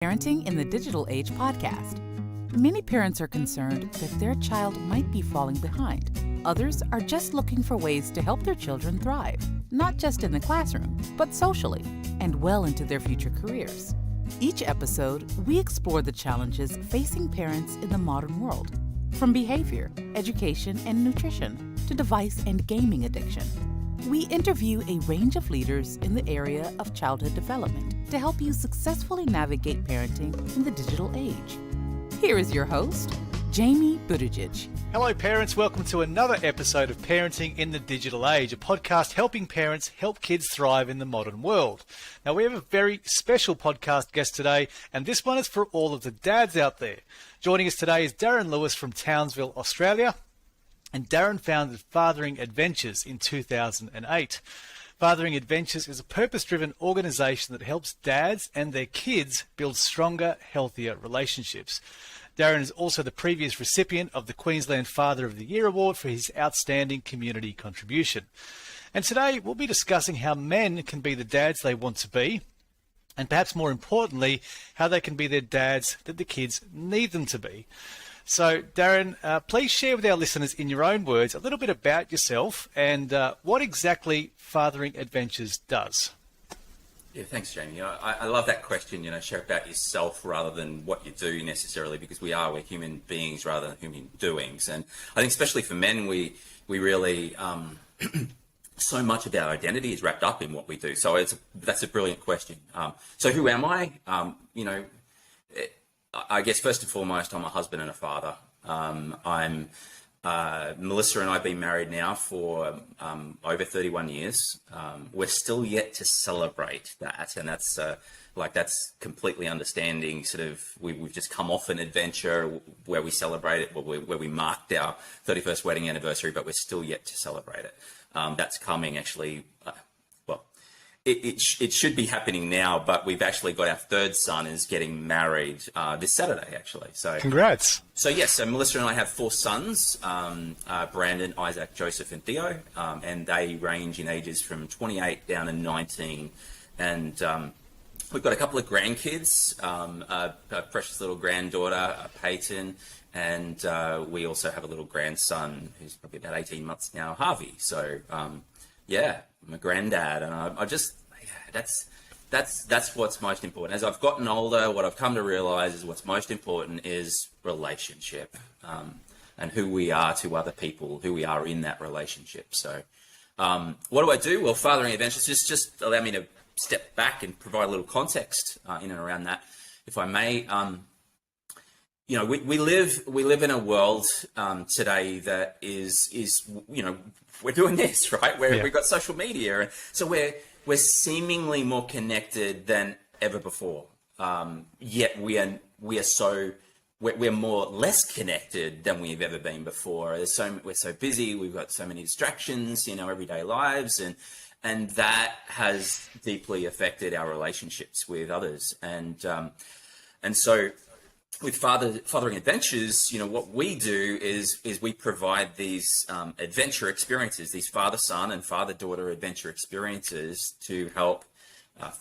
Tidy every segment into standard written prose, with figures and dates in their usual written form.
Parenting in the Digital Age podcast. Many parents are concerned that their child might be falling behind. Others are just looking for ways to help their children thrive, not just in the classroom, but socially, and well into their future careers. Each episode, we explore the challenges facing parents in the modern world, from behavior, education, and nutrition to device and gaming addiction. We interview a range of leaders in the area of childhood development to help you successfully navigate parenting in the digital age. Here is your host, Jamie Buttigieg. Hello parents, welcome to another episode of Parenting in the Digital Age, a podcast helping parents help kids thrive in the modern world. Now we have a very special podcast guest today, and this one is for all of the dads out there. Joining us today is Darren Lewis from Townsville, Australia. And Darren founded Fathering Adventures in 2008. Fathering Adventures is a purpose-driven organisation that helps dads and their kids build stronger, healthier relationships. Darren is also the previous recipient of the Queensland Father of the Year Award for his outstanding community contribution. And today we'll be discussing how men can be the dads they want to be, and perhaps more importantly, how they can be their dads that the kids need them to be. So, Darren, please share with our listeners in your own words a little bit about yourself and what exactly Fathering Adventures does. Yeah, thanks, Jamie. I love that question, share about yourself rather than what you do necessarily, because we're human beings rather than human doings. And I think especially for men, we really, so much of our identity is wrapped up in what we do. So that's a brilliant question. So who am I? I guess first and foremost, I'm a husband and a father. Melissa and I have been married now for over 31 years. We're still yet to celebrate that, and that's completely understanding. We've just come off an adventure where we celebrate it, where we marked our 31st wedding anniversary, but we're still yet to celebrate it. That's coming actually. It should be happening now, but we've actually got our third son is getting married this Saturday, actually. So congrats. So Melissa and I have four sons, Brandon, Isaac, Joseph, and Theo, and they range in ages from 28 down to 19. And we've got a couple of grandkids, a precious little granddaughter, Peyton, and we also have a little grandson who's probably about 18 months now, Harvey. So I'm a granddad, and that's what's most important. As I've gotten older, what I've come to realize is what's most important is relationship, and who we are to other people, who we are in that relationship. So what do I do? Well, Fathering Adventures just allow me to step back and provide a little context in and around that, if I may. We live in a world today that is we're doing this, right? We've got social media, and so we're seemingly more connected than ever before. Yet we're more less connected than we've ever been before. We're so busy. We've got so many distractions in our everyday lives, and that has deeply affected our relationships with others. And so with Fathering Adventures, what we do is we provide these adventure experiences, these father-son and father-daughter adventure experiences to help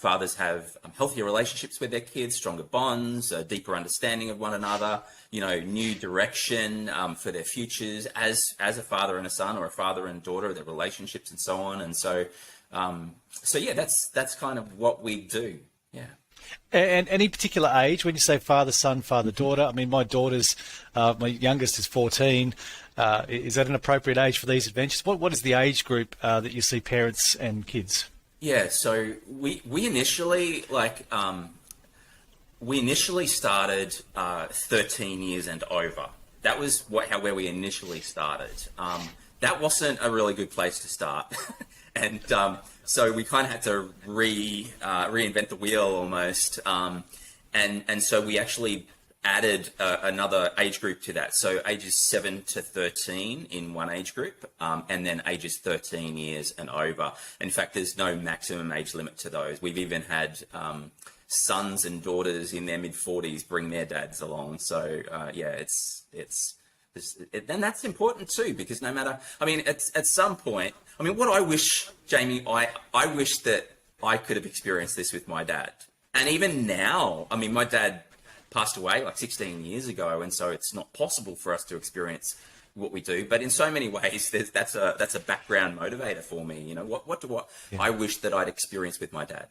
fathers have healthier relationships with their kids, stronger bonds, a deeper understanding of one another, new direction for their futures as a father and a son, or a father and daughter, their relationships and so on. And so that's kind of what we do. Yeah. And any particular age, when you say father, son, father, daughter? I mean, my youngest is 14. Is that an appropriate age for these adventures? What is the age group that you see parents and kids? Yeah, so we initially started 13 years and over. That was where we initially started. That wasn't a really good place to start, and so we kind of had to reinvent the wheel almost, and so we actually added another age group to that. So ages 7 to 13 in one age group, and then ages 13 years and over. In fact, there's no maximum age limit to those. We've even had sons and daughters in their mid-40s bring their dads along. So and that's important too, because no matter, at some point, what I wish, Jamie, I wish that I could have experienced this with my dad. And even now, I mean, my dad passed away like 16 years ago, and so it's not possible for us to experience what we do. But in so many ways, that's a background motivator for me. You know, what I wish that I'd experienced with my dad.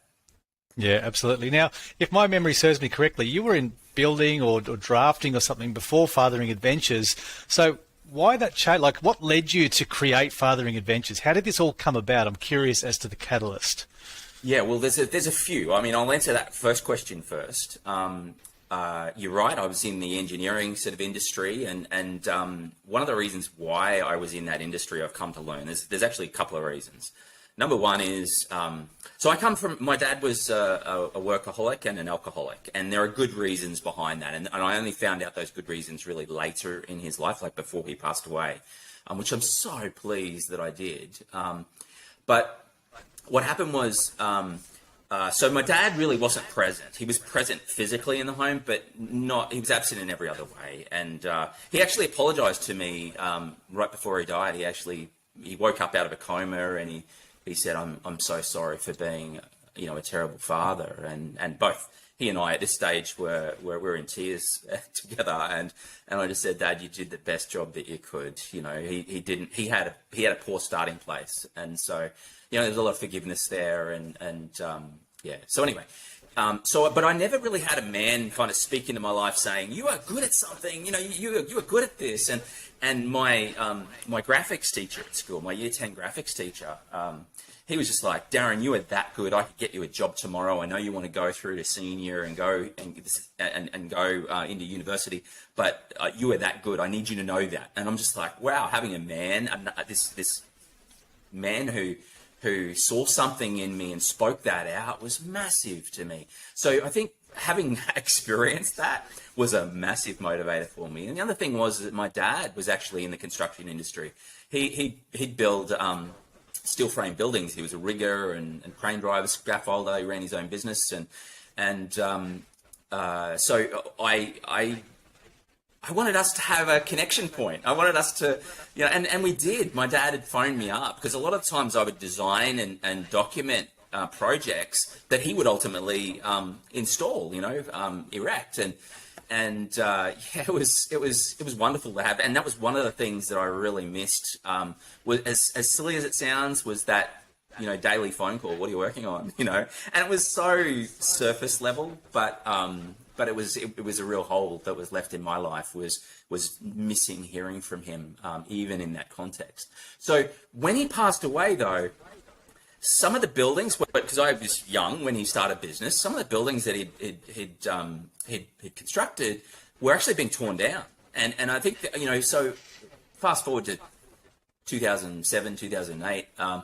Yeah, absolutely. Now, if my memory serves me correctly, you were in building or drafting or something before Fathering Adventures. So why that change? Like, what led you to create Fathering Adventures? How did this all come about? I'm curious as to the catalyst. Yeah, well, there's a few. I mean, I'll answer that first question first. You're right. I was in the engineering sort of industry, and one of the reasons why I was in that industry, I've come to learn, there's actually a couple of reasons. Number one is, so I come from, my dad was a workaholic and an alcoholic, and there are good reasons behind that. And I only found out those good reasons really later in his life, like before he passed away, which I'm so pleased that I did. But what happened was, so my dad really wasn't present. He was present physically in the home, but he was absent in every other way. And he actually apologized to me right before he died. He woke up out of a coma, and he said, I'm so sorry for being, a terrible father. And both he and I at this stage were in tears together. And I just said, Dad, you did the best job that you could. He had a poor starting place. And so, there's a lot of forgiveness there. Yeah. So anyway, but I never really had a man kind of speak into my life saying, you are good at something, you are good at this. And my graphics teacher at school, my year 10 graphics teacher, he was just like, Darren, you are that good. I could get you a job tomorrow. I know you want to go through to senior and go into university, but you are that good. I need you to know that. And I'm just like, wow, having a man, this man who saw something in me and spoke that out was massive to me. So I think having experienced that was a massive motivator for me. And the other thing was that my dad was actually in the construction industry. He'd build steel frame buildings. He was a rigger and crane driver, scaffolder. He ran his own business, so I wanted us to have a connection point. I wanted us to, and we did. My dad had phoned me up because a lot of times I would design and document projects that he would ultimately install, erect. It was wonderful to have. And that was one of the things that I really missed. Was as silly as it sounds, was that, daily phone call. What are you working on? And it was so surface level, but it was a real hole that was left in my life, was missing hearing from him, even in that context. So when he passed away, though, some of the buildings, because I was young when he started business, some of the buildings that he'd constructed were actually being torn down. And I think that, so fast forward to 2007, 2008, I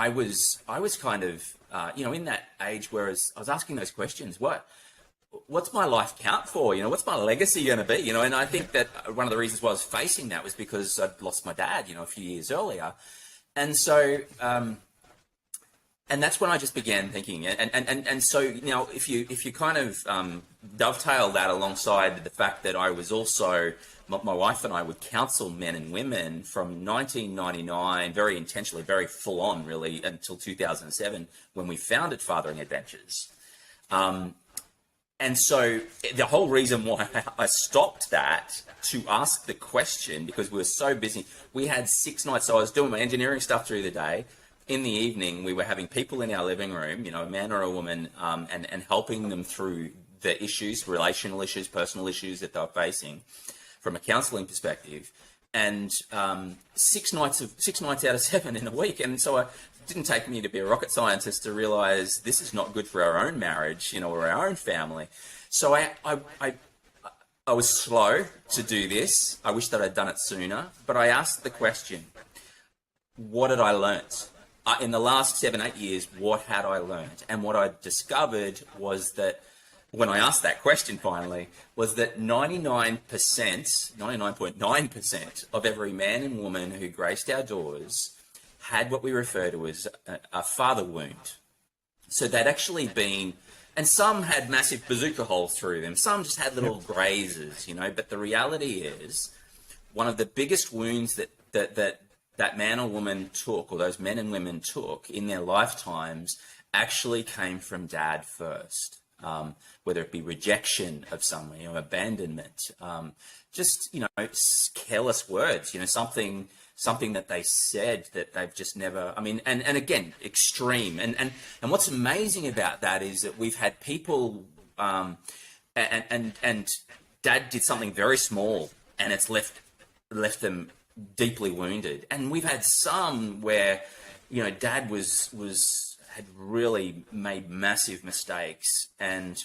was kind of, in that age where I was asking those questions. What's my life count for? What's my legacy going to be? And I think that one of the reasons why I was facing that was because I'd lost my dad, a few years earlier. And so, and that's when I just began thinking. And so, if you kind of dovetail that alongside the fact that I was also, my wife and I would counsel men and women from 1999, very intentionally, very full on really, until 2007, when we founded Fathering Adventures. And so the whole reason why I stopped that to ask the question, because we were so busy, we had 6 nights. So I was doing my engineering stuff through the day. In the evening, we were having people in our living room, a man or a woman, and helping them through the issues, relational issues, personal issues that they were facing from a counselling perspective. And 6 nights out of 7 in a week. And so it didn't take me to be a rocket scientist to realise this is not good for our own marriage, or our own family. So I was slow to do this. I wish that I'd done it sooner. But I asked the question, what had I learnt? In the last 7-8 years, what had I learned? And what I discovered was that, when I asked that question finally, was that 99.9% of every man and woman who graced our doors had what we refer to as a father wound. So they'd actually been, and some had massive bazooka holes through them, some just had little grazes, but the reality is, one of the biggest wounds that man or woman took, or those men and women took in their lifetimes, actually came from dad first. whether it be rejection of someone, abandonment, just, careless words, something that they said that they've just never, and again, extreme. And what's amazing about that is that we've had people, and Dad did something very small and it's left them deeply wounded. And we've had some where, Dad had really made massive mistakes, and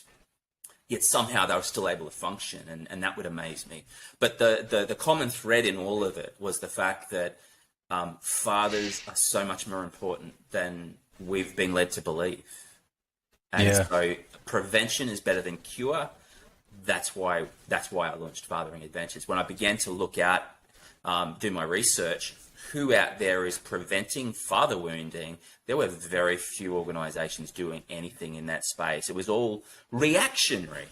yet somehow they were still able to function, and that would amaze me. But the common thread in all of it was the fact that fathers are so much more important than we've been led to believe. And so prevention is better than cure. That's why I launched Fathering Adventures. When I began to look out, do my research, who out there is preventing father wounding, there were very few organizations doing anything in that space. It was all reactionary.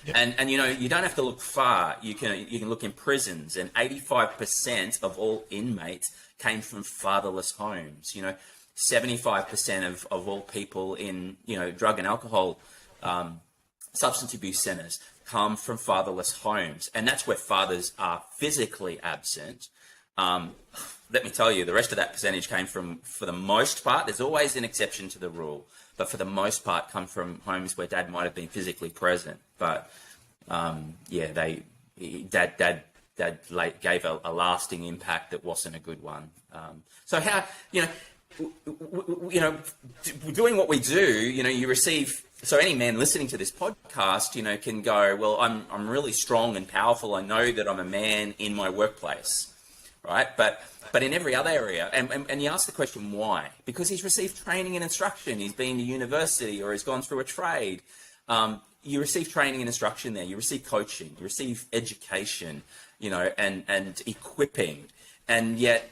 Yep. And you don't have to look far. You can look in prisons, and 85% of all inmates came from fatherless homes. 75% of all people in drug and alcohol substance abuse centers come from fatherless homes, and that's where fathers are physically absent. Let me tell you, the rest of that percentage came from, for the most part, there's always an exception to the rule, but for the most part come from homes where Dad might have been physically present. But Dad gave a lasting impact that wasn't a good one. So how, doing what we do, you receive. So any man listening to this podcast, can go, well, I'm really strong and powerful. I know that I'm a man in my workplace, right? But in every other area, and you ask the question why? Because he's received training and instruction. He's been to university or he's gone through a trade. You receive training and instruction there. You receive coaching. You receive education, and equipping. And yet,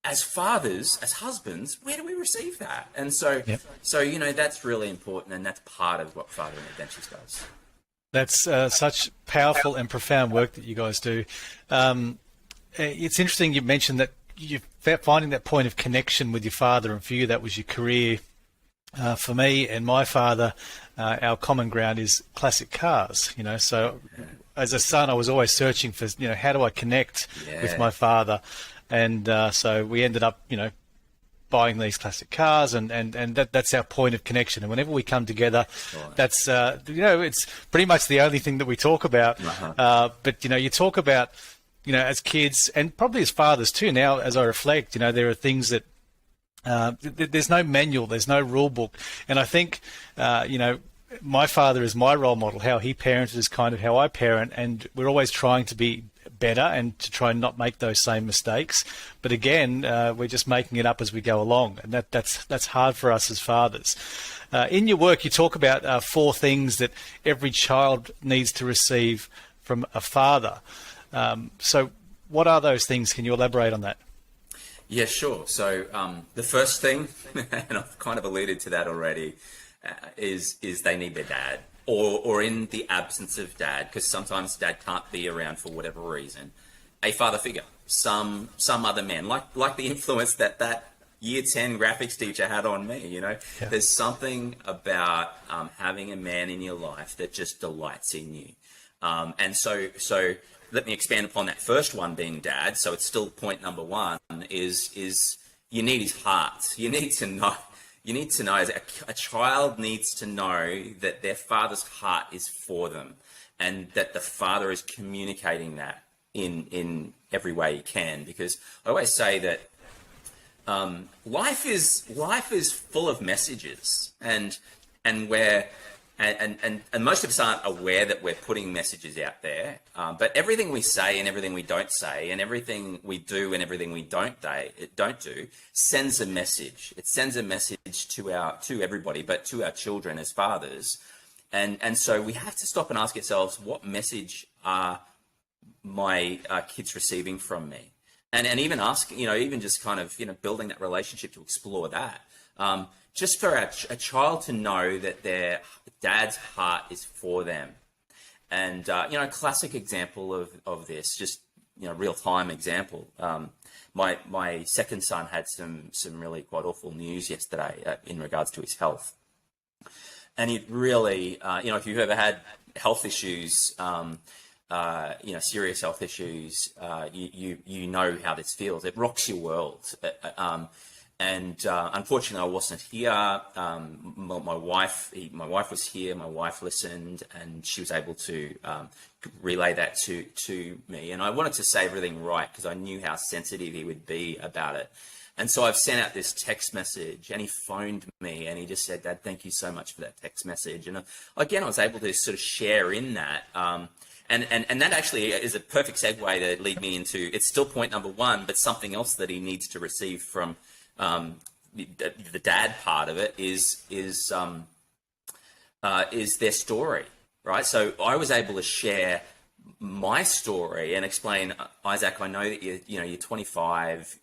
as fathers, as husbands, where do we receive that? And so, that's really important, and that's part of what Fathering Adventures does. That's such powerful and profound work that you guys do. It's interesting you mentioned that you're finding that point of connection with your father, and for you that was your career. For me and my father, our common ground is classic cars. So as a son, I was always searching for, how do I connect with my father? And so we ended up, buying these classic cars, and that's our point of connection. And whenever we come together, that's, it's pretty much the only thing that we talk about. But, you talk about, as kids and probably as fathers too, now as I reflect, there are things that there's no manual, there's no rule book. And I think, my father is my role model. How he parented is kind of how I parent, and we're always trying to be better and to try and not make those same mistakes. But again, we're just making it up as we go along, and that's hard for us as fathers. In your work, you talk about 4 things that every child needs to receive from a father. So what are those things? Can you elaborate on that? Yeah, sure. So the first thing, and I've kind of alluded to that already, is they need their dad, or in the absence of dad, because sometimes dad can't be around for whatever reason, a father figure, some other man, like the influence that year 10 graphics teacher had on me. There's something about having a man in your life that just delights in you, and so let me expand upon that first one, being dad. So it's still point number 1 is you need his heart. You need to know, as a child needs to know that their father's heart is for them, and that the father is communicating that in every way he can. Because I always say that life is full of messages, and where and most of us aren't aware that we're putting messages out there. But everything we say and everything we don't say, and everything we do and everything we don't do, sends a message. It sends a message to everybody, but to our children as fathers. And so we have to stop and ask ourselves, what message are my kids receiving from me? And even asking, even just kind of, building that relationship to explore that. Just for a child to know that their dad's heart is for them. And, a classic example of this, just, real-time example. My second son had some really quite awful news yesterday in regards to his health. And it really, if you've ever had health issues, serious health issues, you know how this feels. It rocks your world. Unfortunately, I wasn't here. My wife was here. My wife listened, and she was able to relay that to me. And I wanted to say everything right because I knew how sensitive he would be about it. And so I've sent out this text message, and he phoned me, and he just said, "Dad, thank you so much for that text message." And again, I was able to sort of share in that. And that actually is a perfect segue to lead me into, it's still point number one, but something else that he needs to receive from the dad part of it is their story, right? So I was able to share my story and explain, Isaac, I know that you're 25,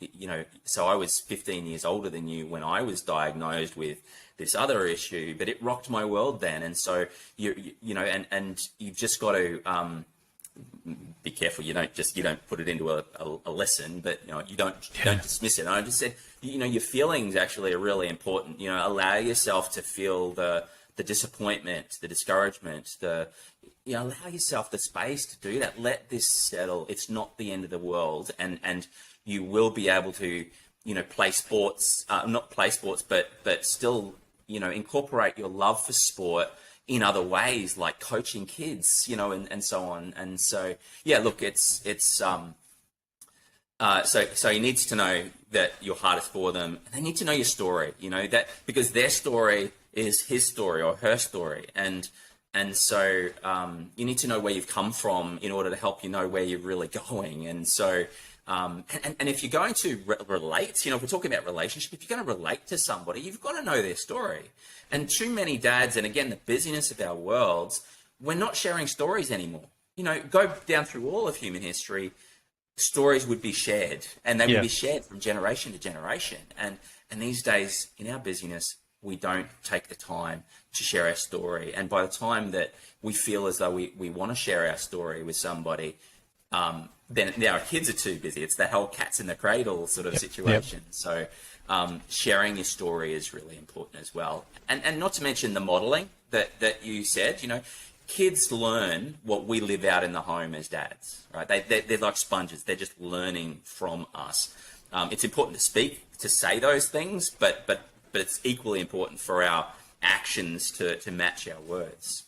so I was 15 years older than you when I was diagnosed with this other issue, but it rocked my world then. And so and you've just got to be careful. You don't put it into a lesson, but you don't dismiss it. And I just said, your feelings actually are really important. Allow yourself to feel the disappointment, the discouragement, allow yourself the space to do that. Let this settle. It's not the end of the world, and you will be able to play sports, not play sports, but still incorporate your love for sport in other ways, like coaching kids, and so on. And so, look, so he needs to know that your heart is for them. And they need to know your story, that because their story is his story or her story. And so you need to know where you've come from in order to help you know where you're really going. And so, and if you're going to relate, if we're talking about relationship, if you're going to relate to somebody, you've got to know their story. And too many dads, and again, the busyness of our worlds, we're not sharing stories anymore. Go down through all of human history, stories would be shared, and they would be shared from generation to generation. And these days, in our busyness, we don't take the time to share our story. And by the time that we feel as though we want to share our story with somebody, then our kids are too busy. It's the whole cats in the cradle sort of situation. So sharing your story is really important as well. And not to mention the modeling that you said, kids learn what we live out in the home as dads, right? They're like sponges. They're just learning from us. It's important to say those things, but it's equally important for our actions to match our words.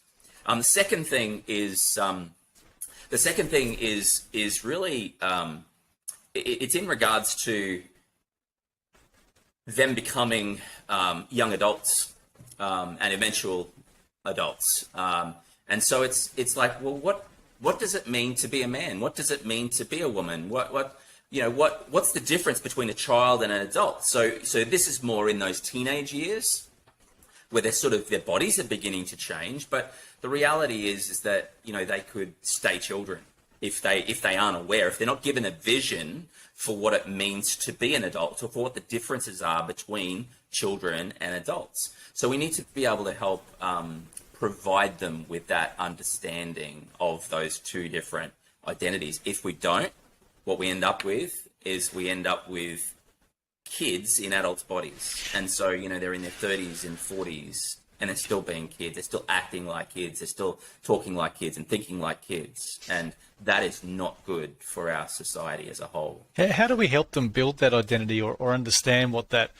The second thing is really it's in regards to them becoming young adults and eventual adults. And so it's like, well, what does it mean to be a man? What does it mean to be a woman? What's the difference between a child and an adult? So this is more in those teenage years where their bodies are beginning to change. But the reality is that, they could stay children if they aren't aware, if they're not given a vision for what it means to be an adult or for what the differences are between children and adults. So we need to be able to help provide them with that understanding of those two different identities. If we don't, what we end up with is kids in adults' bodies. And so, they're in their 30s and 40s and they're still being kids. They're still acting like kids. They're still talking like kids and thinking like kids. And that is not good for our society as a whole. How do we help them build that identity or understand what that,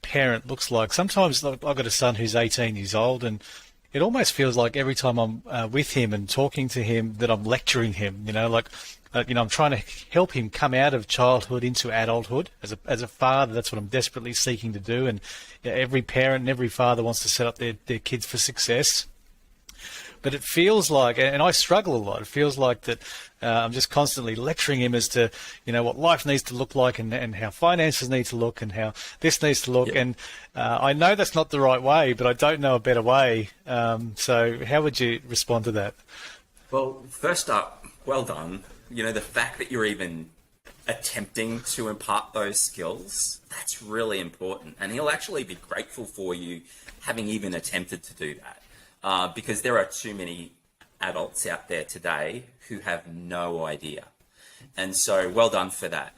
parent looks like? Sometimes I've got a son who's 18 years old, and it almost feels like every time I'm with him and talking to him that I'm lecturing him, I'm trying to help him come out of childhood into adulthood. As a father, that's what I'm desperately seeking to do. And every parent and every father wants to set up their kids for success. But it feels like, and I struggle a lot, it feels like that I'm just constantly lecturing him as to, what life needs to look like and how finances need to look and how this needs to look. Yep. And I know that's not the right way, but I don't know a better way. So how would you respond to that? Well, first up, well done. The fact that you're even attempting to impart those skills, that's really important. And he'll actually be grateful for you having even attempted to do that. Because there are too many adults out there today who have no idea. And so well done for that.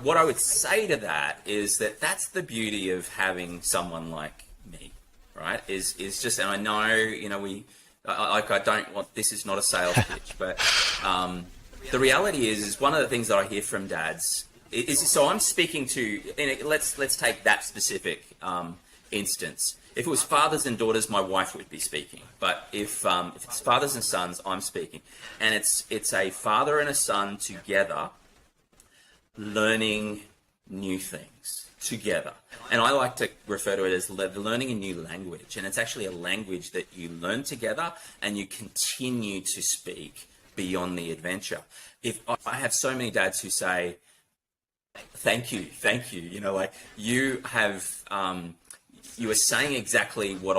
What I would say to that is that that's the beauty of having someone like me, right? Is just, and I know, I don't want, this is not a sales pitch, but the reality is one of the things that I hear from dads is, so I'm speaking to, let's take that specific instance. If it was fathers and daughters, my wife would be speaking. But if it's fathers and sons, I'm speaking. And it's a father and a son together learning new things together. And I like to refer to it as learning a new language. And it's actually a language that you learn together and you continue to speak beyond the adventure. If I have so many dads who say, thank you, like you have, you are saying exactly what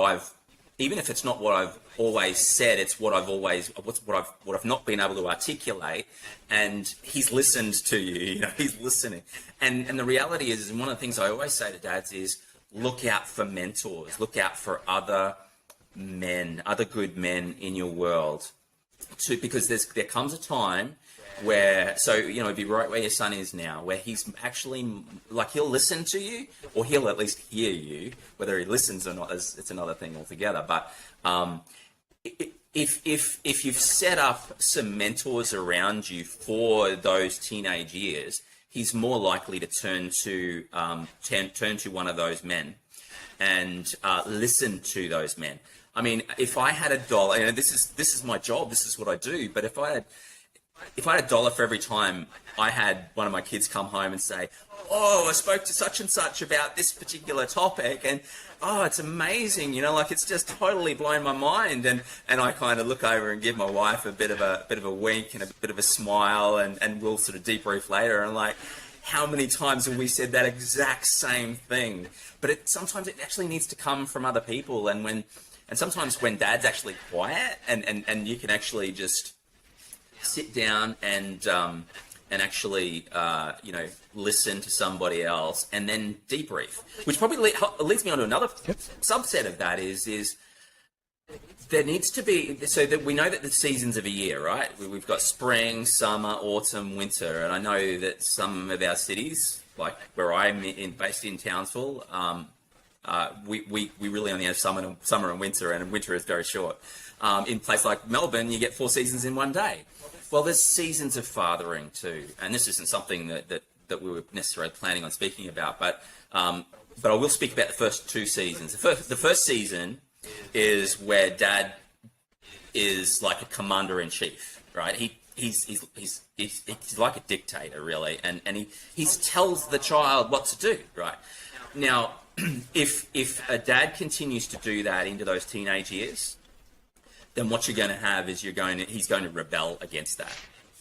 even if it's not what I've always said, it's what I've not been able to articulate, and he's listened to you, he's listening. And the reality is one of the things I always say to dads is, look out for mentors, look out for other good men in your world, because there comes a time where, be right where your son is now, where he's actually, like, he'll listen to you, or he'll at least hear you. Whether he listens or not, it's another thing altogether. But if you've set up some mentors around you for those teenage years, he's more likely to turn to one of those men and listen to those men. I mean, if I had $1, this is my job, this is what I do, but if I had $1 for every time I had one of my kids come home and say, oh, I spoke to such and such about this particular topic, and oh, it's amazing, like it's just totally blown my mind, and I kind of look over and give my wife a bit of a wink and a bit of a smile, and we'll sort of debrief later, and like, how many times have we said that exact same thing? But sometimes it actually needs to come from other people, and sometimes when dad's actually quiet and you can actually just sit down and actually listen to somebody else and then debrief, which probably leads me on to another subset of that is there needs to be, so that we know that the seasons of a year, right? We've got spring, summer, autumn, winter, and I know that some of our cities, like where I'm based in Townsville, we really only have summer and winter, and winter is very short. In a place like Melbourne, you get 4 seasons in one day. Well, there's seasons of fathering too, and this isn't something that we were necessarily planning on speaking about, but I will speak about the first 2 seasons. The first season is where dad is like a commander-in-chief, right? He's like a dictator, really, and he tells the child what to do, right? Now, if a dad continues to do that into those teenage years, then what you're going to have is he's going to rebel against that.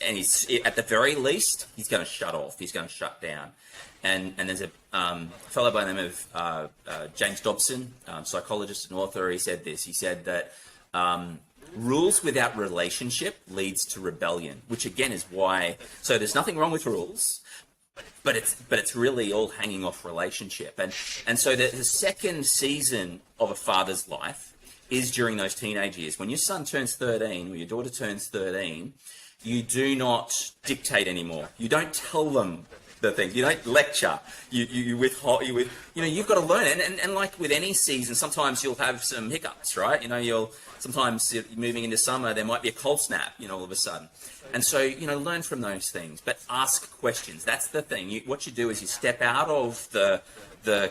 And at the very least, he's going to shut off. He's going to shut down. And there's a fellow by the name of James Dobson, psychologist and author. He said this. He said that rules without relationship leads to rebellion, which again is why. So there's nothing wrong with rules, but it's really all hanging off relationship. And so the second season of a father's life is during those teenage years. When your son turns 13 or your daughter turns 13, you do not dictate anymore. You don't tell them the things. You don't lecture. You withhold. You've got to learn. And like with any season, sometimes you'll have some hiccups, right? Sometimes moving into summer, there might be a cold snap, all of a sudden. And so, learn from those things, but ask questions. That's the thing. What you do is you step out of the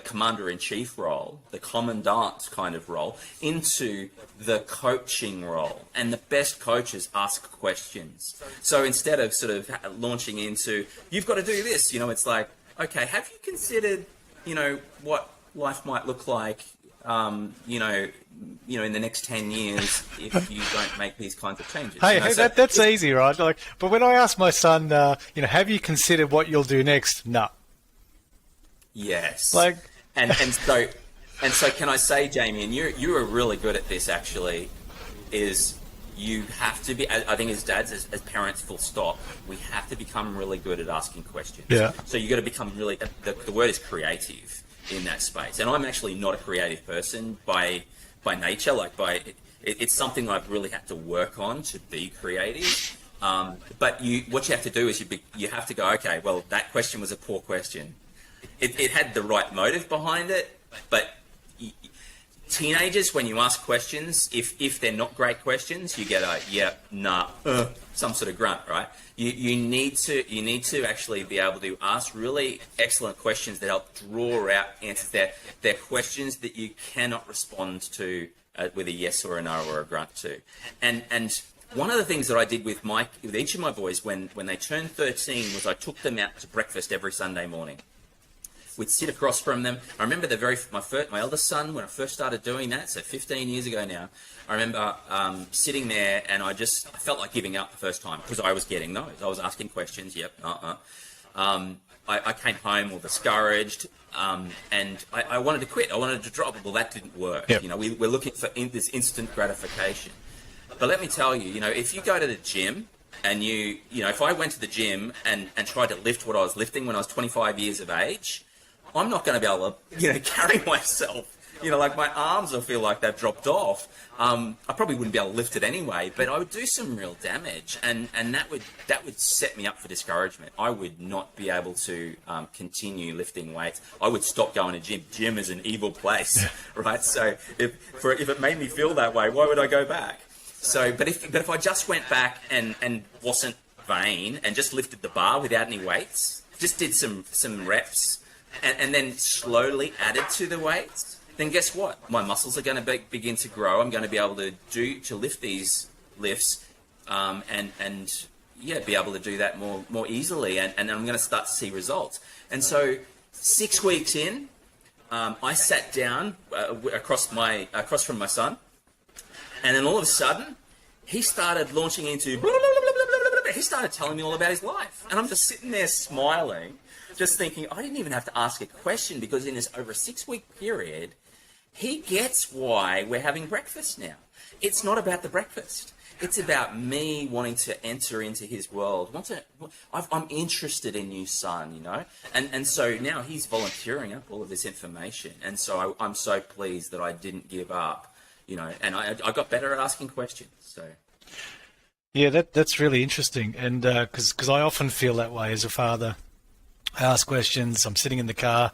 commander-in-chief role, the commandant kind of role, into the coaching role. And the best coaches ask questions. So instead of sort of launching into, you've got to do this, it's like, okay, have you considered, what life might look like, in the next 10 years if you don't make these kinds of changes. That's easy, right? But when I ask my son, have you considered what you'll do next? No. Yes. And so can I say, Jamie, and you are really good at this actually, is you have to be, I think as dads, as parents, full stop, we have to become really good at asking questions. Yeah. So you got to become really, the word is creative in that space. And I'm actually not a creative person by nature, it's something I've really had to work on to be creative. But what you have to do is you have to go, okay, well, that question was a poor question. It had the right motive behind it, but Teenagers, when you ask questions, if they're not great questions, you get a some sort of grunt, right? You need to actually be able to ask really excellent questions that help draw out answers. They're questions that you cannot respond to with a yes or a no or a grunt to. And one of the things that I did with each of my boys when they turned 13 was I took them out to breakfast every Sunday morning. We'd sit across from them. I remember my eldest son, when I first started doing that, so 15 years ago now, I remember sitting there and I felt like giving up the first time because I was getting those. I was asking questions, I came home all discouraged and I wanted to quit. I wanted to drop it. Well, that didn't work. Yep. We're looking for this instant gratification. But let me tell you, if you go to the gym and if I went to the gym and tried to lift what I was lifting when I was 25 years of age, I'm not going to be able to, carry myself. Like my arms, I feel like they've dropped off. I probably wouldn't be able to lift it anyway, but I would do some real damage, and that would set me up for discouragement. I would not be able to continue lifting weights. I would stop going to gym. Gym is an evil place, right? So if it made me feel that way, why would I go back? So, but if I just went back and wasn't vain and just lifted the bar without any weights, just did some reps. And then slowly added to the weights, then guess what? My muscles are going to begin to grow. I'm going to be able to lift these lifts, and be able to do that more easily, and I'm going to start to see results. And so 6 weeks in, I sat down across from my son, and then all of a sudden, he started launching into blah, blah, blah, blah, blah, blah, blah. He started telling me all about his life, and I'm just sitting there smiling. Just thinking, I didn't even have to ask a question because in this over a 6-week period, he gets why we're having breakfast now. It's not about the breakfast. It's about me wanting to enter into his world. I'm interested in you, son, And so now he's volunteering up all of this information. And so I'm so pleased that I didn't give up, and I got better at asking questions. So. Yeah, that's really interesting. And because I often feel that way as a father. I ask questions. I'm sitting in the car,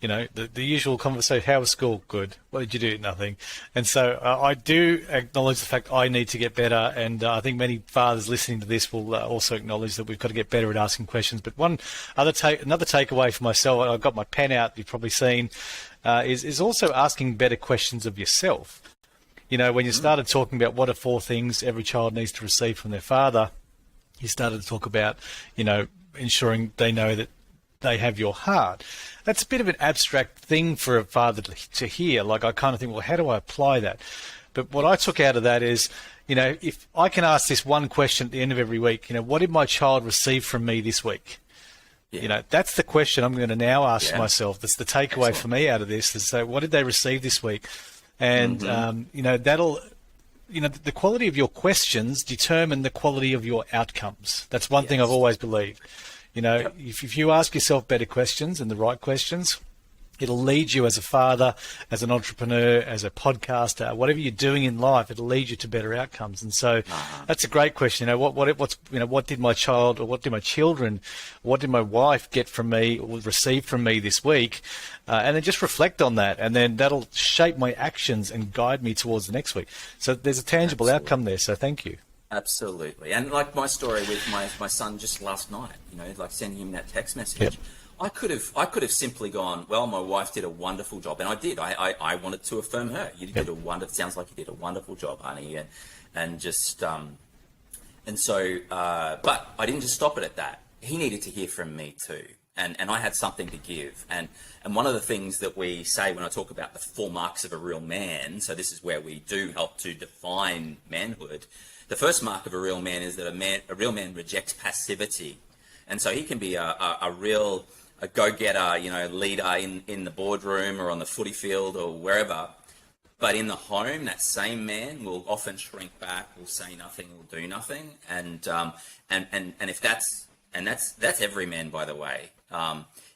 the usual conversation. How was school? Good. What did you do? Nothing. And so I do acknowledge the fact I need to get better. And I think many fathers listening to this will also acknowledge that we've got to get better at asking questions. But another takeaway for myself, I've got my pen out, you've probably seen, is also asking better questions of yourself. When you started talking about what are 4 things every child needs to receive from their father, you started to talk about, ensuring they know that they have your heart. That's a bit of an abstract thing for a father to hear. Like I kind of think, well, how do I apply that? But what I took out of that is, if I can ask this one question at the end of every week, what did my child receive from me this week? Yeah. That's the question I'm going to now ask myself. That's the takeaway for me out of this. Is so, what did they receive this week? And that'll. The quality of your questions determine the quality of your outcomes. That's one thing I've always believed. If you ask yourself better questions and the right questions, it'll lead you as a father, as an entrepreneur, as a podcaster, whatever you're doing in life, it'll lead you to better outcomes. And so that's a great question. What did my child or what did my children, what did my wife get from me or receive from me this week? And then just reflect on that. And then that'll shape my actions and guide me towards the next week. So there's a tangible outcome there. So thank you. Absolutely. And like my story with my son just last night, like sending him that text message. Yep. I could have simply gone, well, my wife did a wonderful job, and I did. I wanted to affirm her. You did sounds like you did a wonderful job, honey, and so but I didn't just stop it at that. He needed to hear from me too, and I had something to give. And one of the things that we say when I talk about the 4 marks of a real man, so this is where we do help to define manhood. The first mark of a real man is that a real man rejects passivity, and so he can be a real go-getter, leader in the boardroom or on the footy field or wherever. But in the home, that same man will often shrink back, will say nothing, will do nothing. And if that's every man, by the way,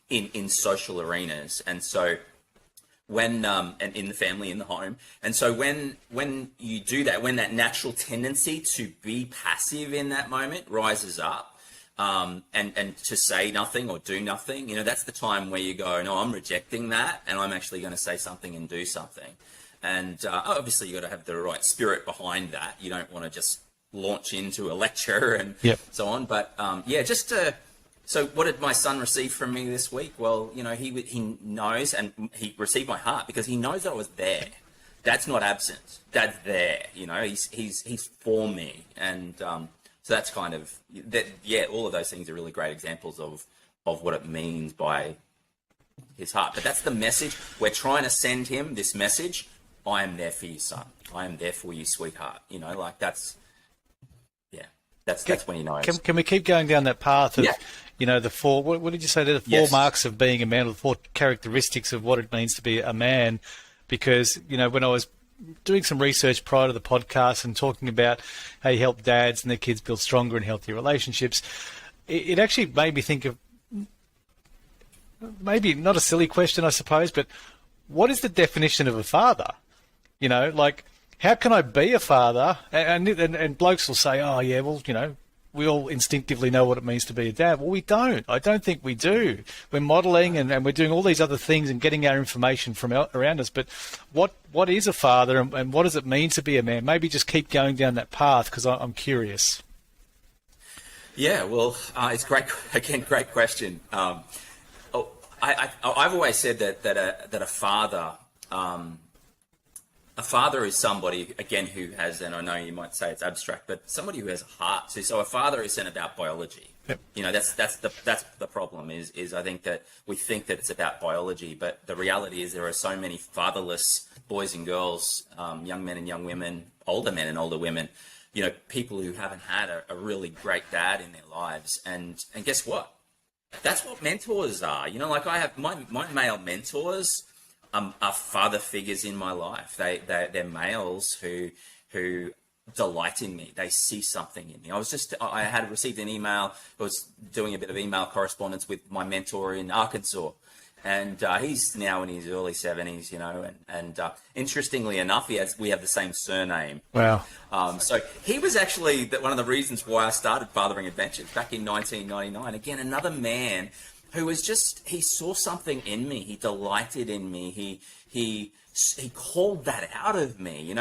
in social arenas. And so when and in the family, in the home. And so when you do that, when that natural tendency to be passive in that moment rises up, and to say nothing or do nothing, that's the time where you go, no, I'm rejecting that, and I'm actually going to say something and do something. And obviously, you got to have the right spirit behind that. You don't want to just launch into a lecture and so on. But so what did my son receive from me this week? Well, he knows, and he received my heart because he knows that I was there. Dad's not absent. Dad's there. He's for me, and so that's kind of that. Yeah, all of those things are really great examples of what it means by his heart. But that's the message we're trying to send him. This message: I am there for you, son. I am there for you, sweetheart. That's when he knows. Can we keep going down that path of, the four, what did you say, the four marks of being a man, or the four characteristics of what it means to be a man? Because, when I was doing some research prior to the podcast and talking about how you help dads and their kids build stronger and healthier relationships, it actually made me think of, maybe not a silly question, I suppose, but what is the definition of a father? How can I be a father? And blokes will say, oh, yeah, well, we all instinctively know what it means to be a dad. Well, we don't. I don't think we do. We're modelling and we're doing all these other things and getting our information from around us. But what is a father and what does it mean to be a man? Maybe just keep going down that path because I'm curious. Yeah, well, it's great. Again, great question. I've always said that a father. A father is somebody, again, who has, and I know you might say it's abstract, but somebody who has a heart. So a father isn't about biology. Yep. That's the problem is I think that we think that it's about biology, but the reality is there are so many fatherless boys and girls, young men and young women, older men and older women, people who haven't had a really great dad in their lives. And guess what? That's what mentors are. I have my male mentors. Are father figures in my life. They're males who delight in me. They see something in me. I had received an email. I was doing a bit of email correspondence with my mentor in Arkansas, and he's now in his early 70s. And interestingly enough, we have the same surname. Wow. So he was actually one of the reasons why I started Fathering Adventures back in 1999. Again, another man who was he saw something in me. He delighted in me. He called that out of me.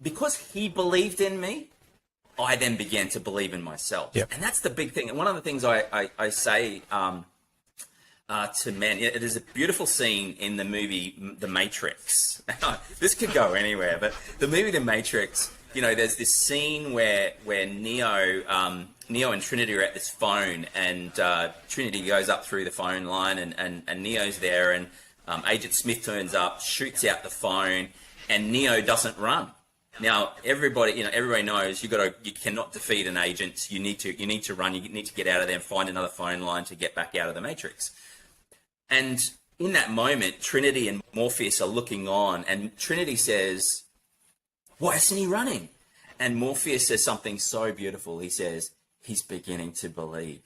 Because he believed in me, I then began to believe in myself. Yep. And that's the big thing. And one of the things I say to men, it is a beautiful scene in the movie The Matrix. This could go anywhere, but the movie The Matrix, there's this scene where Neo and Trinity are at this phone, and Trinity goes up through the phone line, and Neo's there, and Agent Smith turns up, shoots out the phone, and Neo doesn't run. Now everybody knows you cannot defeat an agent. You need to run. You need to get out of there and find another phone line to get back out of the Matrix. And in that moment, Trinity and Morpheus are looking on, and Trinity says, "Why isn't he running?" And Morpheus says something so beautiful. He says, "He's beginning to believe."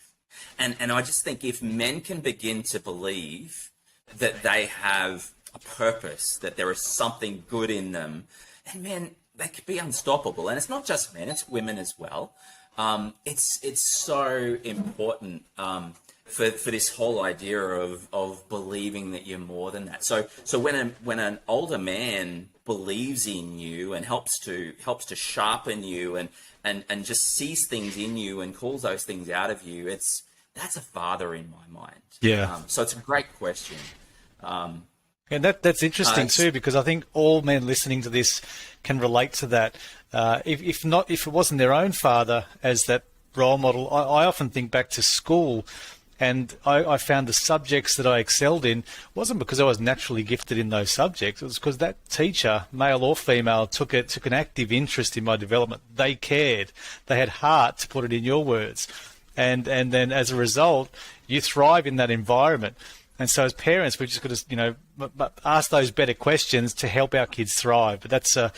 And I just think if men can begin to believe that they have a purpose, that there is something good in them, and men, they could be unstoppable. And it's not just men, it's women as well. It's so important for this whole idea of believing that you're more than that. So when an older man believes in you and helps to sharpen you and just sees things in you and calls those things out of you, that's a father in my mind. Yeah. So it's a great question. And that's interesting too, because I think all men listening to this can relate to that. If it wasn't their own father as that role model, I often think back to school. And I found the subjects that I excelled in wasn't because I was naturally gifted in those subjects. It was because that teacher, male or female, took an active interest in my development. They cared. They had heart, to put it in your words. And then as a result, you thrive in that environment. And so as parents, we've just got to, ask those better questions to help our kids thrive. But that's a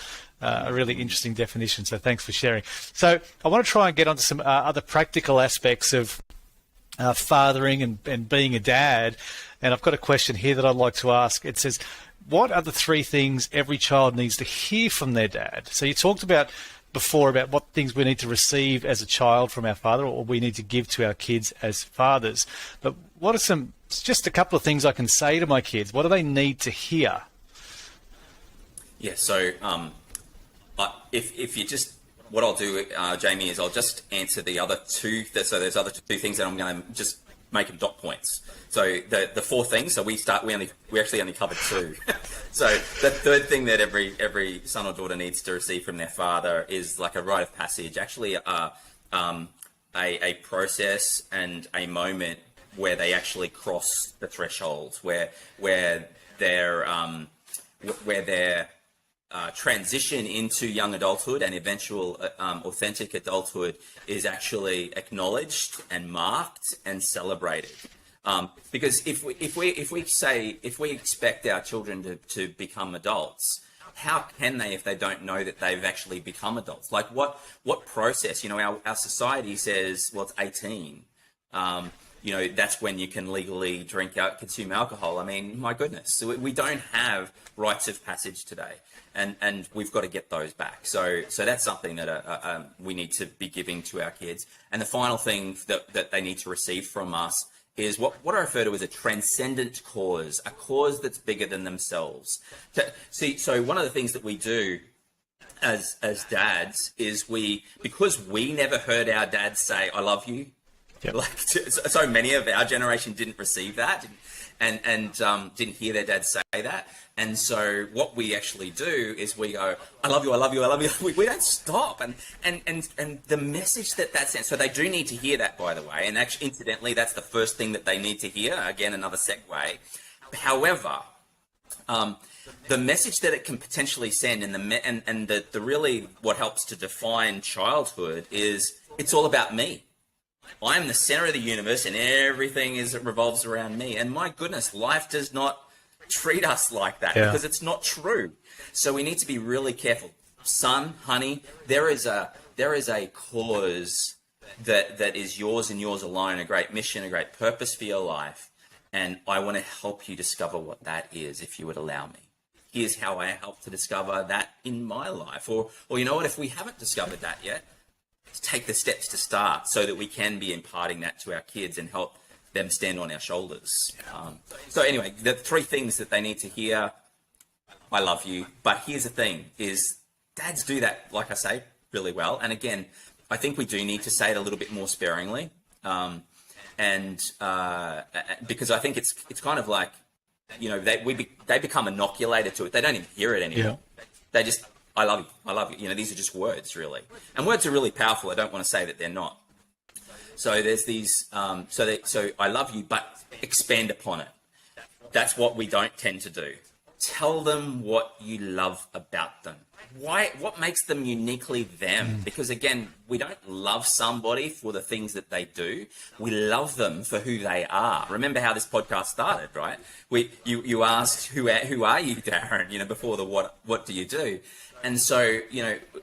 really interesting definition. So thanks for sharing. So I want to try and get onto some other practical aspects of fathering and being a dad. And I've got a question here that I'd like to ask. It says, what are the 3 things every child needs to hear from their dad? So you talked about before about what things we need to receive as a child from our father, or we need to give to our kids as fathers. But what are just a couple of things I can say to my kids? What do they need to hear Yeah. So if you just, what I'll do, Jamie, is I'll just answer the other two. So there's other two things that I'm going to just make them dot points. So the four things. So we actually only covered two. So the third thing that every son or daughter needs to receive from their father is like a rite of passage. Actually, a process and a moment where they actually cross the threshold, where their transition into young adulthood and eventual authentic adulthood is actually acknowledged and marked and celebrated. Because if we expect our children to become adults, how can they if they don't know that they've actually become adults? Like what process? Our society says, well, it's 18. That's when you can legally consume alcohol. I mean, my goodness, we don't have rites of passage today, and we've got to get those back. So that's something that we need to be giving to our kids. And the final thing that they need to receive from us is what I refer to as a transcendent cause, a cause that's bigger than themselves. So one of the things that we do as dads is because we never heard our dads say, "I love you." Yep. Like so many of our generation didn't receive that and didn't hear their dad say that. And so what we actually do is we go, "I love you, I love you, I love you." We don't stop. And the message that sends, so they do need to hear that, by the way. And actually, incidentally, that's the first thing that they need to hear. Again, another segue. However, the message that it can potentially send and the really what helps to define childhood is it's all about me. I'm the center of the universe and everything revolves around me. And my goodness, life does not treat us like that because it's not true. So we need to be really careful. Son, honey, there is a cause that is yours and yours alone, a great mission, a great purpose for your life. And I want to help you discover what that is, if you would allow me. Here's how I help to discover that in my life. Or you know what, if we haven't discovered that yet, take the steps to start so that we can be imparting that to our kids and help them stand on our shoulders. So anyway, the three things that they need to hear: I love you. But here's the thing is dads do that, like I say, really well. And again, I think we do need to say it a little bit more sparingly. Because I think it's kind of like, they become inoculated to it. They don't even hear it anymore. Yeah. They just, I love you. These are just words, really. And words are really powerful. I don't want to say that they're not. So there's these, so I love you, but expand upon it. That's what we don't tend to do. Tell them what you love about them. What makes them uniquely them? Because again, we don't love somebody for the things that they do. We love them for who they are. Remember how this podcast started, right? You asked, who are you, Darren? Before the what do you do? And so,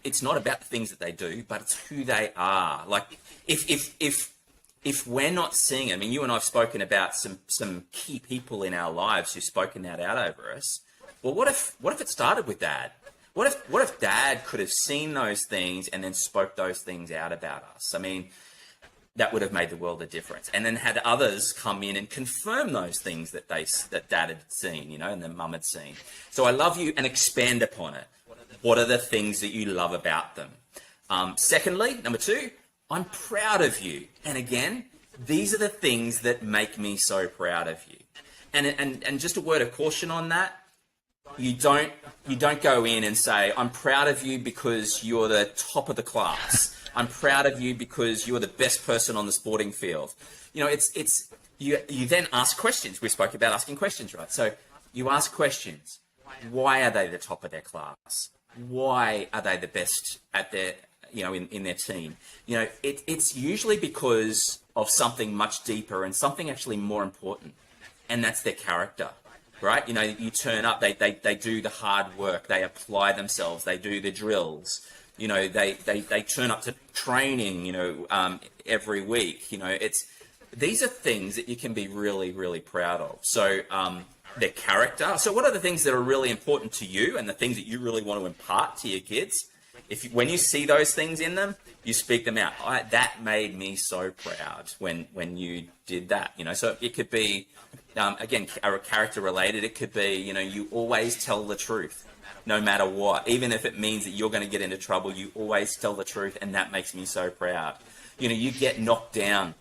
it's not about the things that they do, but it's who they are. Like if we're not seeing it, I mean, you and I have spoken about some key people in our lives who've spoken that out over us. Well, what if it started with Dad? What if Dad could have seen those things and then spoke those things out about us? I mean, that would have made the world a difference. And then had others come in and confirm those things that Dad had seen, and then Mum had seen. So I love you, and expand upon it. What are the things that you love about them? Secondly, number 2, I'm proud of you. And again, these are the things that make me so proud of you. And just a word of caution on that. You don't go in and say, I'm proud of you because you're the top of the class. I'm proud of you because you're the best person on the sporting field. You then ask questions. We spoke about asking questions, right? So you ask questions. Why are they the top of their class? Why are they the best at their, in their team? It's usually because of something much deeper and something actually more important, and that's their character. Right? You turn up, they do the hard work, they apply themselves, they do the drills, they turn up to training, every week. These are things that you can be really, really proud of. So their character. So what are the things that are really important to you and the things that you really want to impart to your kids? When you see those things in them, you speak them out. That made me so proud when you did that. So it could be, again, character related. It could be, you always tell the truth. no matter what. Even if it means that you're going to get into trouble, you always tell the truth, and that makes me so proud. You get knocked down,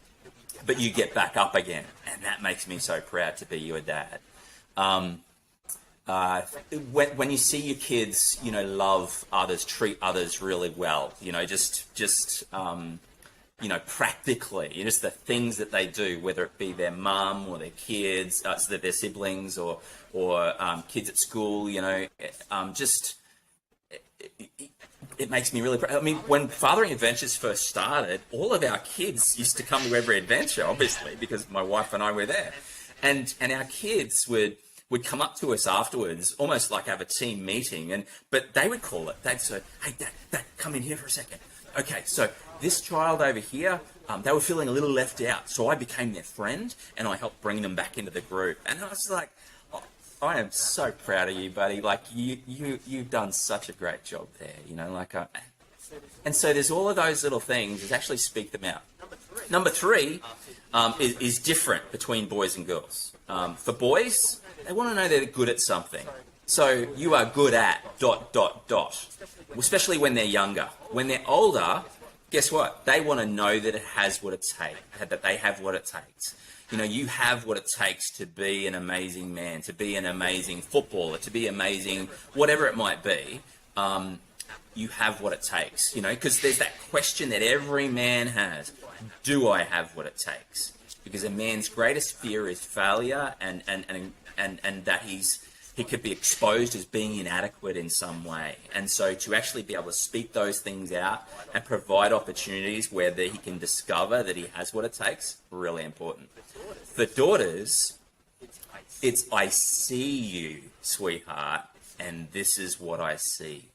but you get back up again, and that makes me so proud to be your dad. When you see your kids, love others, treat others really well, practically, just the things that they do, whether it be their mum or their kids, so that their siblings or kids at school, it makes me really proud. I mean, when Fathering Adventures first started, all of our kids used to come to every adventure, obviously, because my wife and I were there. And our kids would come up to us afterwards, almost like have a team meeting, but they would call it. They'd say, "Hey, Dad, come in here for a second. Okay, so this child over here, they were feeling a little left out, so I became their friend, and I helped bring them back into the group." And I was like, oh, I am so proud of you, buddy. Like, you've done such a great job there, and so there's all of those little things, is actually speak them out. Number three is different between boys and girls. For boys, they want to know they're good at something. So you are good at ... especially when they're younger. When they're older, guess what? They want to know that it has what it takes, that they have what it takes. You have what it takes to be an amazing man, to be an amazing footballer, to be amazing, whatever it might be. You have what it takes, because there's that question that every man has. Do I have what it takes? Because a man's greatest fear is failure and that he could be exposed as being inadequate in some way. And so to actually be able to speak those things out and provide opportunities where he can discover that he has what it takes, really important. For daughters, it's I see you, sweetheart, and this is what I see.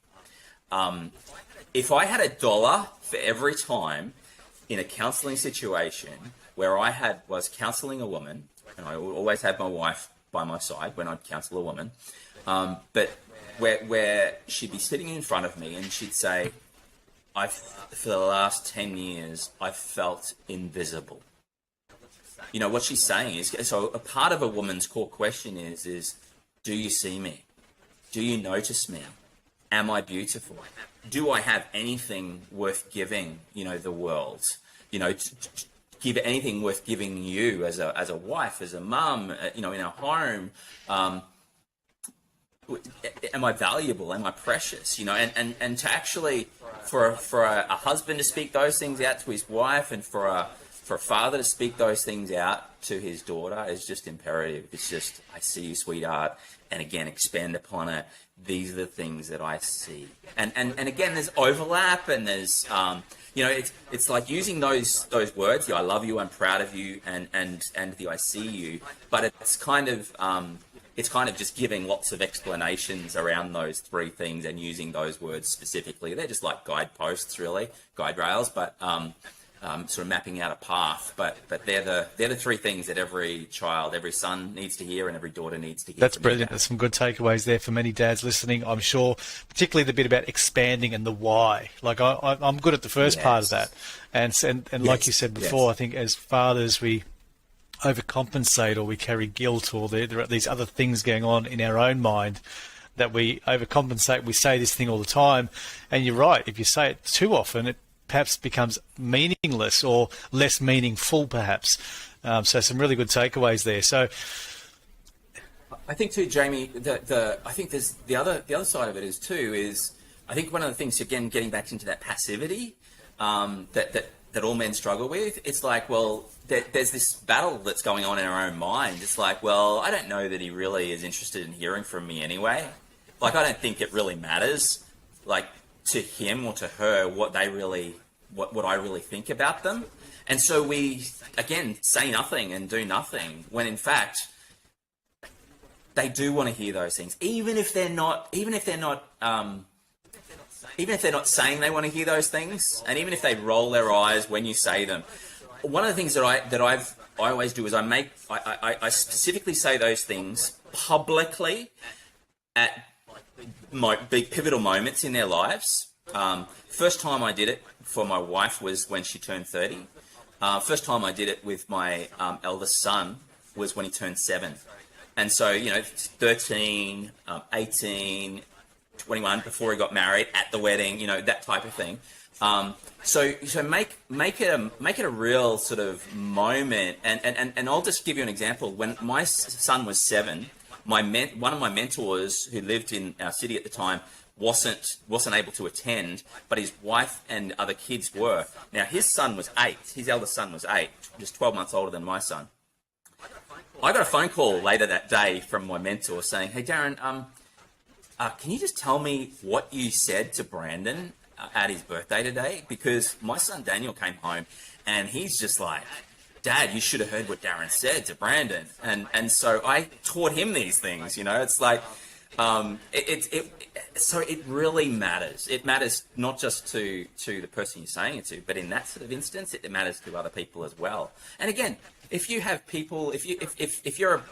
If I had $1 for every time in a counselling situation where I was counselling a woman, and I always had my wife by my side when I'd counsel a woman, but where she'd be sitting in front of me and she'd say, for the last 10 years, I've felt invisible. What she's saying is, so a part of a woman's core question is, do you see me? Do you notice me? Am I beautiful? Do I have anything worth giving, the world? Give anything worth giving you as a wife, as a mum, in our home? Am I valuable? Am I precious? And to actually, for a husband to speak those things out to his wife, and for a father to speak those things out to his daughter is just imperative. It's just, I see you, sweetheart, and again, expand upon it. These are the things that I see. And again, there's overlap, and there's, it's like using those words, the I love you, I'm proud of you, and the I see you, but it's kind of just giving lots of explanations around those three things and using those words specifically. They're just like guideposts, really, guide rails, but sort of mapping out a path. But they're the three things that every child, every son needs to hear, and every daughter needs to hear. That's brilliant. There's some good takeaways there for many dads listening, I'm sure, particularly the bit about expanding and the why. Like I'm good at the first part of that, and like you said before, I think as fathers we overcompensate, or we carry guilt, or there are these other things going on in our own mind that we overcompensate. We say this thing all the time, and you're right. If you say it too often, it perhaps becomes meaningless or less meaningful, perhaps. So some really good takeaways there. So I think too, Jamie, I think there's the other side of it is I think one of the things, again, getting back into that passivity that all men struggle with. It's like, well, there's this battle that's going on in our own mind. It's like, well, I don't know that he really is interested in hearing from me anyway. Like, I don't think it really matters, like, to him or to her, what I really think about them. And so we, again, say nothing and do nothing, when in fact they do want to hear those things, even if they're not saying they want to hear those things, and even if they roll their eyes when you say them. One of the things that I always do is I specifically say those things publicly at my big pivotal moments in their lives. First time I did it for my wife was when she turned 30. First time I did it with my eldest son was when he turned 7. And so, 13, 18, 21 before he got married, at the wedding, you know, that type of thing. So make it a real sort of moment. And I'll just give you an example. When my son was 7, one of my mentors who lived in our city at the time wasn't able to attend, but his wife and other kids were. Now his son was 8. His eldest son was 8, just 12 months older than my son. I got a phone call later that day from my mentor saying, "Hey Darren, can you just tell me what you said to Brandon at his birthday today? Because my son Daniel came home and he's just like, Dad, you should have heard what Darren said to Brandon." And so I taught him these things, you know. It's like, so it really matters. It matters not just to the person you're saying it to, but in that sort of instance, it matters to other people as well. And again, if you have people, if you're,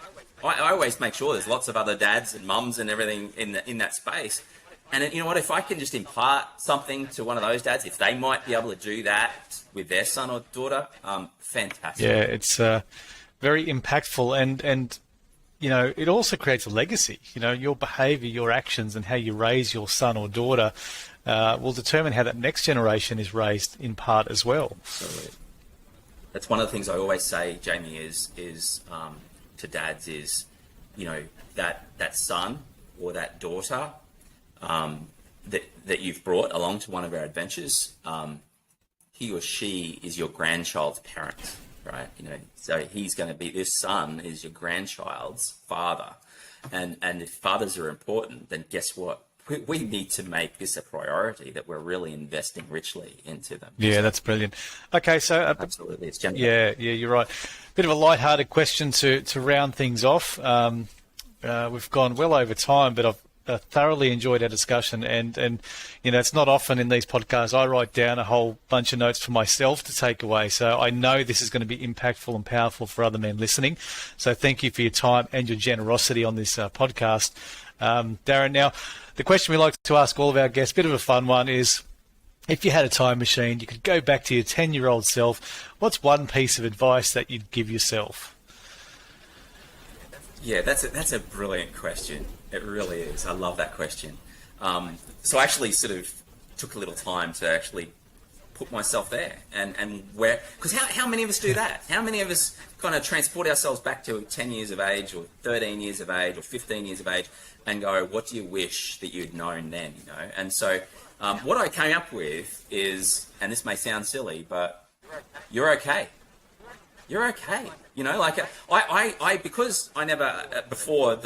I always make sure there's lots of other dads and mums and everything in that space. And you know what, if I can just impart something to one of those dads, if they might be able to do that with their son or daughter, fantastic. Yeah, it's very impactful, and you know, it also creates a legacy. You know, your behaviour, your actions, and how you raise your son or daughter will determine how that next generation is raised in part as well. Absolutely. That's one of the things I always say, Jamie, is to dads is, you know, that son or that daughter that you've brought along to one of our adventures, he or she is your grandchild's parent, right? You know, so he's going to be, this son is your grandchild's father, and if fathers are important, then guess what? We need to make this a priority, that we're really investing richly into them. Yeah, that's brilliant. Okay, so absolutely, it's gender. Yeah, you're right. Bit of a light-hearted question to round things off. We've gone well over time, but I've thoroughly enjoyed our discussion, and you know, it's not often in these podcasts I write down a whole bunch of notes for myself to take away, so I know this is going to be impactful and powerful for other men listening. So thank you for your time and your generosity on this podcast, Darren. Now, the question we like to ask all of our guests, bit of a fun one, is if you had a time machine, you could go back to your 10-year-old self, what's one piece of advice that you'd give yourself? Yeah, that's a brilliant question. It really is. I love that question. So I actually sort of took a little time to actually put myself there, and where, because how many of us do that? How many of us kind of transport ourselves back to 10 years of age, or 13 years of age, or 15 years of age, and go, what do you wish that you'd known then, you know? And so what I came up with is, and this may sound silly, but you're okay. You're okay. You know, like I because I never, before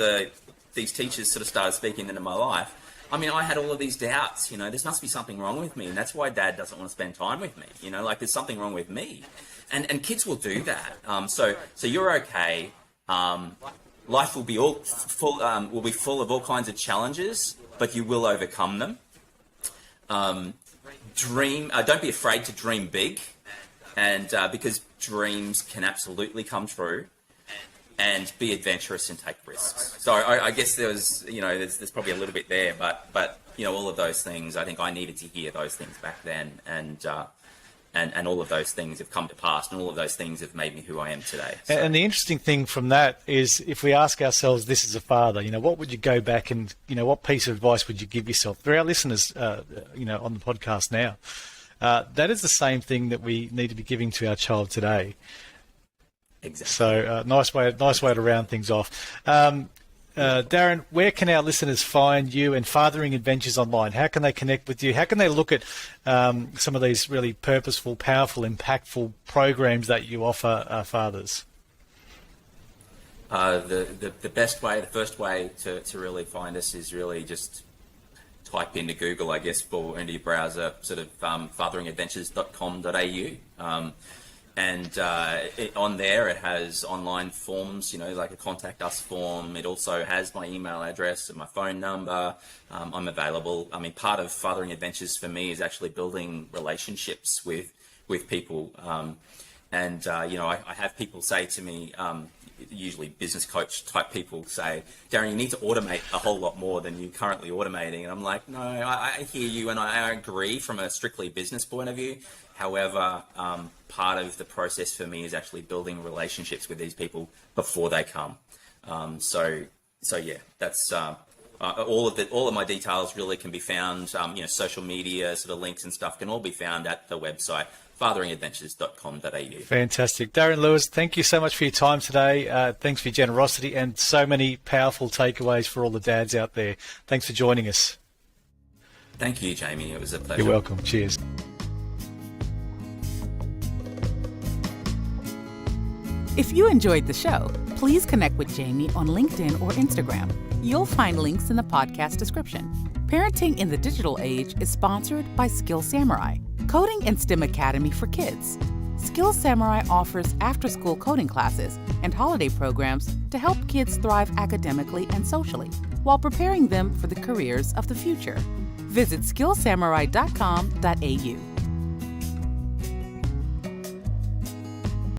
these teachers sort of started speaking into my life, I mean, I had all of these doubts, you know, there must be something wrong with me. And that's why Dad doesn't want to spend time with me. You know, like there's something wrong with me. And kids will do that. So you're okay. Life will be full of all kinds of challenges, but you will overcome them. Don't be afraid to dream big. And because dreams can absolutely come true, and be adventurous and take risks. So I guess there's probably a little bit there, but you know, all of those things, I think I needed to hear those things back then, and all of those things have come to pass, and all of those things have made me who I am today. So. And the interesting thing from that is, if we ask ourselves this as a father, you know, what would you go back and, you know, what piece of advice would you give yourself? For our listeners, you know, on the podcast now, that is the same thing that we need to be giving to our child today. Exactly. So nice way to round things off. Darren, where can our listeners find you and Fathering Adventures online? How can they connect with you? How can they look at some of these really purposeful, powerful, impactful programs that you offer fathers? The best way, the first way to really find us is really just type into Google, I guess, into your browser, sort of fatheringadventures.com.au. On there, it has online forms, you know, like a contact us form. It also has my email address and my phone number. I'm available. I mean, part of Fathering Adventures for me is actually building relationships with people. You know, I have people say to me, usually business coach type people say, Darren, you need to automate a whole lot more than you're currently automating. And I'm like, no, I hear you, and I agree from a strictly business point of view. However, part of the process for me is actually building relationships with these people before they come. So yeah, that's All of my details really can be found, social media sort of links and stuff can all be found at the website, fatheringadventures.com.au. Fantastic. Darren Lewis, thank you so much for your time today. Thanks for your generosity and so many powerful takeaways for all the dads out there. Thanks for joining us. Thank you, Jamie. It was a pleasure. You're welcome. Cheers. If you enjoyed the show, please connect with Jamie on LinkedIn or Instagram. You'll find links in the podcast description. Parenting in the Digital Age is sponsored by Skill Samurai, Coding and STEM Academy for Kids. Skill Samurai offers after-school coding classes and holiday programs to help kids thrive academically and socially while preparing them for the careers of the future. Visit skillsamurai.com.au.